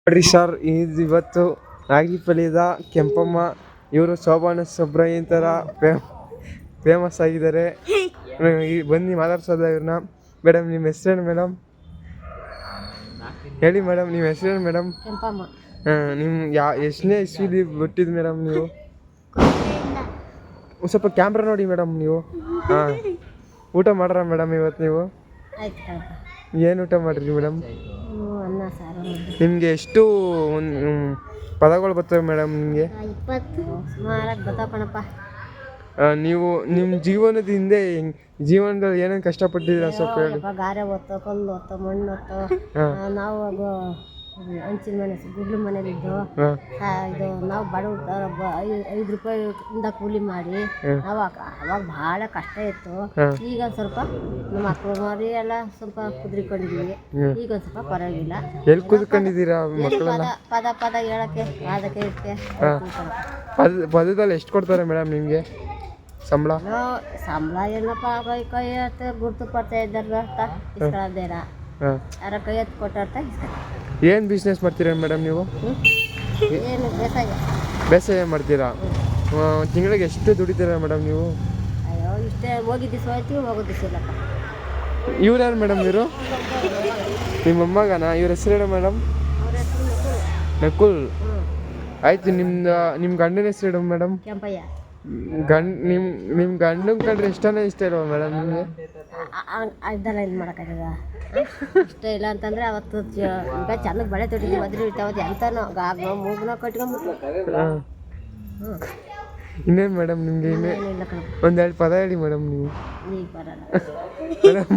ನೋಡ್ರಿ ಸರ್, ಇವತ್ತು ನಾಗಿಪಲ್ಲಿದ ಕೆಂಪಮ್ಮ ಇವರು ಶೋಭಾನ ಸುಬ್ರಹ್ಮಣ್ಯನ್ ಥರ ಫೇಮಸ್ ಆಗಿದ್ದಾರೆ. ಬನ್ನಿ ಮಾತಾಡ್ಸೋದ ಇವ್ರನ್ನ. ಮೇಡಮ್, ನಿಮ್ಮ ಹೆಸರೇನು ಮೇಡಮ್? ಹೇಳಿ ಮೇಡಮ್, ನಿಮ್ಮ ಹೆಸರೇನು ಮೇಡಮ್? ನಿಮ್ಮ ಎಷ್ಟನೇ ಇಸ್ವಿಲಿ ಬಿಟ್ಟಿದ್ದು ಮೇಡಮ್ ನೀವು? ಸ್ವಲ್ಪ ಕ್ಯಾಮ್ರಾ ನೋಡಿ ಮೇಡಮ್ ನೀವು. ಹಾಂ, ಊಟ ಮಾಡ್ರ ಮೇಡಮ್ ಇವತ್ತು ನೀವು? ಏನು ಊಟ ಮಾಡಿರಿ ಮೇಡಮ್? ನಿಮಗೆ ಎಷ್ಟು ಪದಗಳು ಬರ್ತವೆ ಮೇಡಮ್ ನಿಮಗೆ? ನೀವು ನಿಮ್ಮ ಜೀವನದ ಹಿಂದೆ ಜೀವನದಲ್ಲಿ ಏನೇನು ಕಷ್ಟಪಟ್ಟಿದ್ದೀರಾ ಸ್ವಲ್ಪ ಹೇಳಿ. ಗಾರೆ ಹೊತ್ತು, ಕಲ್ಲು ಹೊತ್ತು, ಮಣ್ಣು ಹೊತ್ತು, ನಾವು ಹಂಚಿನ ಮನೆ ಗುಡ್ಲು ಮನೇಲಿದ್ದು ಇದು ನಾವು ಬಡವ್ರು 5 ರೂಪಾಯಿಂದ ಕೂಲಿ ಮಾಡಿ ನಾವು ಅವಾಗ ಭಾಳ ಕಷ್ಟ ಇತ್ತು. ಈಗ ಸ್ವಲ್ಪ ನಮ್ಮ ಮಕ್ಕಳು ಮಾರಿ ಎಲ್ಲ ಸ್ವಲ್ಪ ಕುದ್ರಿಕೊಂಡಿದ್ದೀವಿ. ಈಗ ಒಂದು ಸ್ವಲ್ಪ ಪರವಾಗಿಲ್ಲ. ಎಲ್ಲಿ ಕುದ್ಕೊಂಡಿದ್ದೀರಾ ಮಕ್ಕಳೆಲ್ಲ? ಪದ ಹೇಳಕ್ಕೆ ಅದಕ್ಕೆ ಇದಕ್ಕೆ ಪದದಲ್ಲಿ ಎಷ್ಟು ಕೊಡ್ತಾರೆ ಮೇಡಮ್ ನಿಮಗೆ ಸಂಬಳ? ಏನಪ್ಪ ಕೈ ಹತ್ತು ಗುರ್ತು ಪಡ್ತಾ ಇದ್ದಾರ ಇಸ್ಕೊಳ್ಳೋದೇನ ಯಾರ ಕೈ ಹತ್ತು ಕೊಟ್ಟ. ಏನು ಬಿಸ್ನೆಸ್ ಮಾಡ್ತೀರಾ ಮೇಡಮ್ ನೀವು? ಏನು ಬೇಸಾಯ ಮಾಡ್ತೀರಾ? ತಿಂಗಳಿಗೆ ಎಷ್ಟು ದುಡಿತೀರಾ ಮೇಡಮ್ ನೀವು? ಅಯ್ಯೋ ಇಷ್ಟೇ, ಹೋಗಿ ದಿವಸ ಹೋಯ್ತೀವಿ, ಹೋಗೋ ದಿವಸ ಇಲ್ಲಪ್ಪ. ಇವ್ರು ಯಾರು ಮೇಡಮ್ ಇವರು? ನಿಮ್ಮ ಅಮ್ಮಗನ? ಇವ್ರ ಹೆಸರು ಹೇಳು ಮೇಡಮ್. ನಕುಲ್. ಆಯ್ತು, ನಿಮ್ಮ ಗಂಡನ ಹೆಸರು ಹೇಳು ಮೇಡಮ್. ಕೆಂಪಯ್ಯ. ನಿಮ್ಮ ಗಂಡನ ಕಂಡ್ರೆ ಇಷ್ಟನೇ ಇಷ್ಟ ಇಲ್ವಾ ಮೇಡಮ್ ನಿಮಗೆ? ಇದೆಲ್ಲ ಇದು ಮಾಡೋಕ್ಕಾಗದ? ಇಷ್ಟ ಇಲ್ಲ ಅಂತಂದರೆ ಅವತ್ತು ಈಗ ಚೆನ್ನಾಗಿ ಬಳೆ ತೊಟ್ಟಿದ್ವಿ, ಮದುವೆ ಇರ್ತಾವತ್ತು ಎಂತನೋ ಗಾಗ್ನೋ ಮೂಗ್ನೋ ಕಟ್ಕೊಂಡ್ಬಿಟ್ಟು. ಇನ್ನೇನು ಮೇಡಮ್ ನಿಮಗೆ? ಇನ್ನೇನಿಲ್ಲ ಕಣ. ಒಂದೆರಡು ಪದ ಹೇಳಿ ಮೇಡಮ್ ನೀವು. ಈಗ ಬರಲ್ಲ ಮೇಡಮ್.